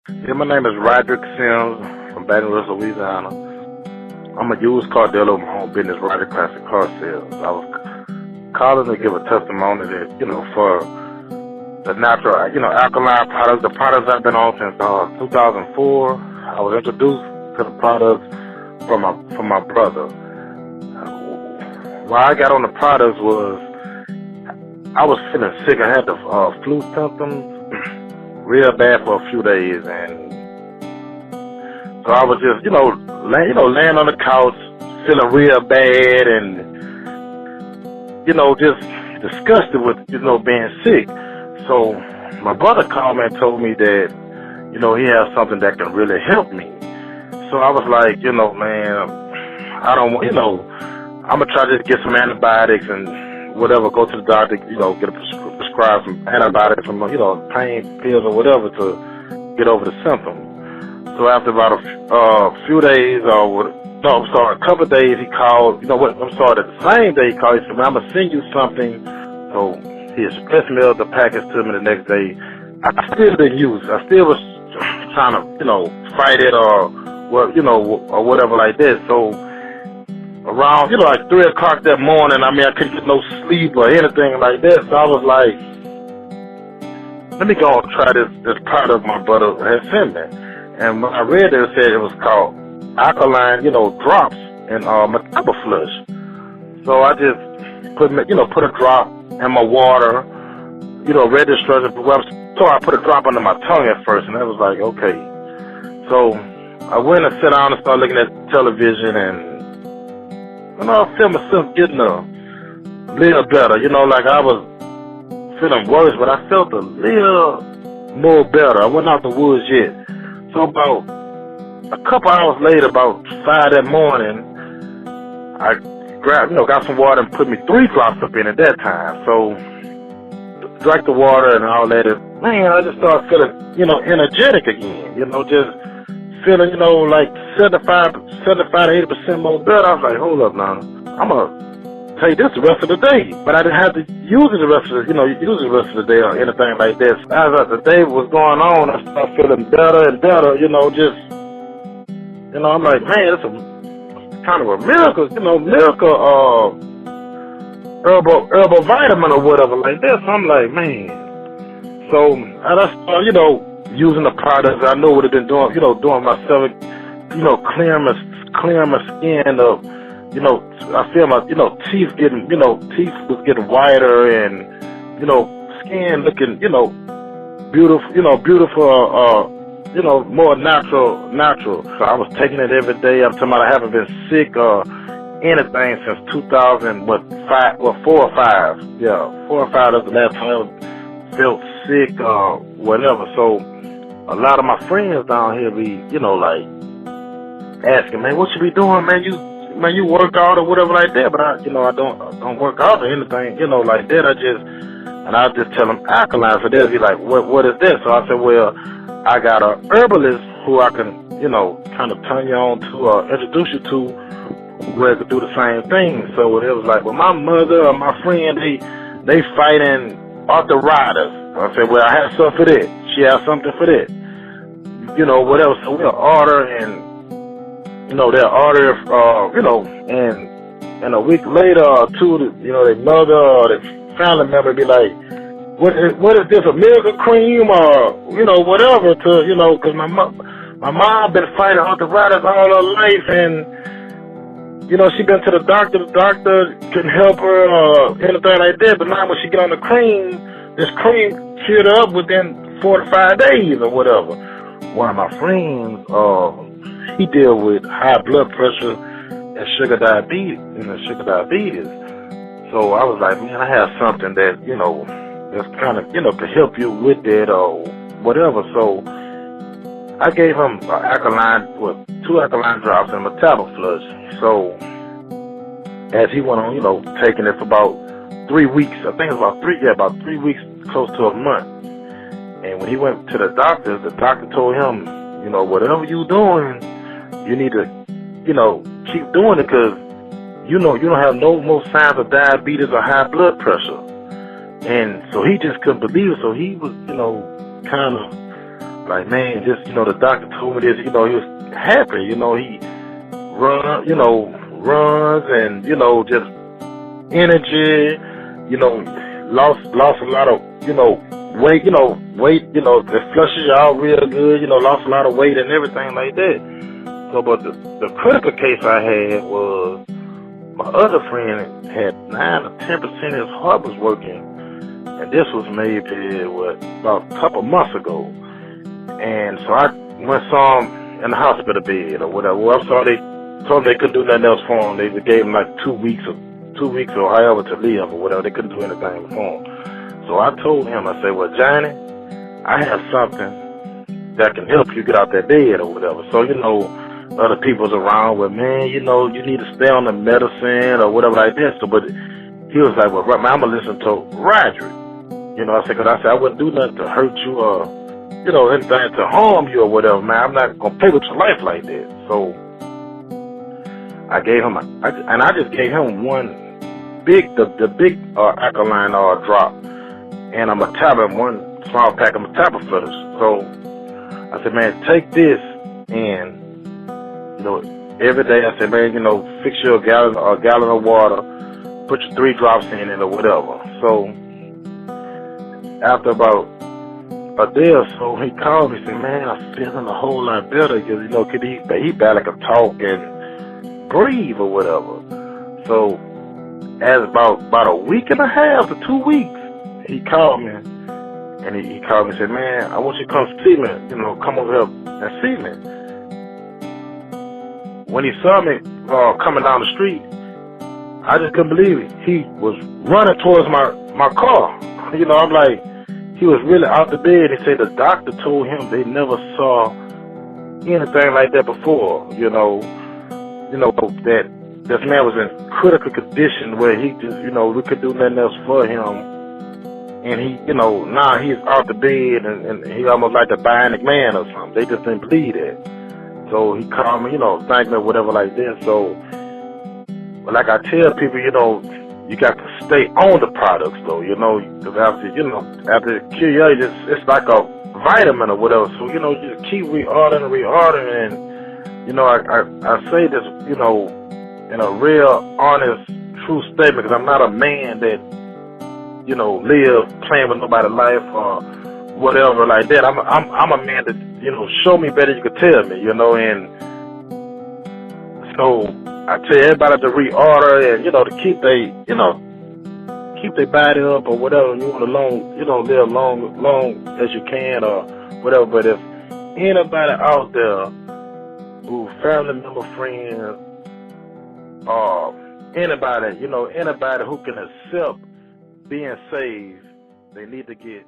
Yeah, my name is Roderick Sims from Baton Rouge, Louisiana. I'm a used car dealer with my own business, Roderick Classic Car Sales. I was calling to give a testimony that, for the natural, alkaline products, the products I've been on since 2004. I was introduced to the products from my brother. Why I got on the products was I was feeling sick. I had the flu symptoms real bad for a few days, and so I was just, laying on the couch, feeling real bad, and just disgusted with, being sick. So my brother called me and told me that, he has something that can really help me. So I was like, man, I don't want, I'm gonna try to just get some antibiotics and whatever, go to the doctor, get prescribe some antibiotics, some, pain pills or whatever to get over the symptoms. So after about a few days, a couple of days, he called, the same day he called, he said, man, I'm gonna send you something. So he express mailed the package to me the next day. I still didn't use it. I still was trying to, fight it or whatever like that. So around, like 3 o'clock that morning, I couldn't get no sleep or anything like that. So I was like, let me go and try this product my brother had sent me. And when I read it, it said it was called Alkaline, drops and Mataba flush. So I just put a drop in my water, read the instructions. So I put a drop under my tongue at first, and I was like, okay. So I went and sat down and started looking at television, and I feel myself getting a little better. Like I was feeling worse, but I felt a little more better. I wasn't out the woods yet. So about a couple hours later, about 5 that morning, I grabbed, got some water and put me 3 drops up in at that time. So drank the water and all that. And man, I just started feeling, energetic again. Just feeling, like 75 to 80% more better. I was like, hold up now, I'm gonna take this the rest of the day. But I didn't have to use it the rest of the day or anything like this. As the day was going on, I started feeling better and better. I'm like, man, it's kind of a miracle, herbal vitamin or whatever like that. So I'm like, man. So I started, using the products. I know what I've been doing, doing myself, clearing my skin up. I feel my, teeth was getting whiter and, skin looking, beautiful, more natural. So I was taking it every day. I'm talking about I haven't been sick or anything since 4 or 5. Yeah, 4 or 5 is the last time I felt sick or whatever. So a lot of my friends down here be, like asking, man, what you be doing, man? You work out or whatever like that. But I don't work out or anything, like that. I just tell them alkaline. So they'll be like, what is this? So I said, well, I got a herbalist who I can, kind of turn you on to or introduce you to where it could do the same thing. So it was like, well, my mother or my friend, they fighting arthritis. I said, well, I have something for that. She has something for that. Whatever. So we'll order and, they'll order, and a week later or two, their mother or their family member be like, what is this, a miracle cream or, whatever to, cause my mom been fighting arthritis all her life and, she been to the doctor couldn't help her or anything like that, but now when she get on the cream, this cream cured her up within 4 to 5 days or whatever. One of my friends, he deal with high blood pressure and sugar diabetes. So I was like, man, I have something that, that's kind of, to help you with that or whatever. So I gave him 2 alkaline drops and Mataba flush. So as he went on, taking it for about 3 weeks, I think it was about 3 weeks, close to a month. And when he went to the doctor told him, whatever you doing, you need to, keep doing it because, you don't have no more signs of diabetes or high blood pressure. And so he just couldn't believe it. So he was, kind of like, man, just, the doctor told me this, he was happy, he runs and, just energy, lost a lot of, weight, it flushes you out real good, lost a lot of weight and everything like that. So, but the critical case I had was my other friend had 9 or 10% of his heart was working, and this was maybe, about a couple months ago. And so I went saw him in the hospital bed or whatever. Well, I saw they told him they couldn't do nothing else for him. They gave him like 2 weeks or however to live or whatever. They couldn't do anything for him. So I told him, I said, well, Johnny, I have something that can help you get out that bed or whatever. So, other people's around, well, man, you need to stay on the medicine or whatever like that. So, but he was like, well, man, I'm going to listen to Roderick. I said, I wouldn't do nothing to hurt you or, anything to harm you or whatever, man. I'm not going to play with your life like that. So I gave him, I just gave him one big, the big Alkaline drop and a tablet, one small pack of metabolism. So I said, man, take this and, every day I said, man, fix you a gallon of water, put your 3 drops in it or whatever. So after about a day or so, he called me and said, man, I'm feeling a whole lot better because, he barely could talk and breathe or whatever. So as about a week and a half to 2 weeks, he called me and he called me and said, man, I want you to come see me, come over here and see me. When he saw me coming down the street, I just couldn't believe it. He was running towards my car. I'm like, he was really out the bed. He said the doctor told him they never saw anything like that before. That this man was in critical condition where he just, we could do nothing else for him. And he, now he's out the bed and he almost like a bionic man or something. They just didn't believe that. So he called me, thanked me, whatever like that. So, but like I tell people, you got to stay on the products though, because after curiosity, it's like a vitamin or whatever. So, you just keep reordering. And, I say this, in a real, honest, true statement, because I'm not a man that, live playing with nobody's life or whatever like that. I'm a man that, show me better you could tell me, and so I tell everybody to reorder and, to keep their body up or whatever. You want to live long as you can or whatever. But if anybody out there who family member, friends, anybody, anybody who can accept being saved, they need to get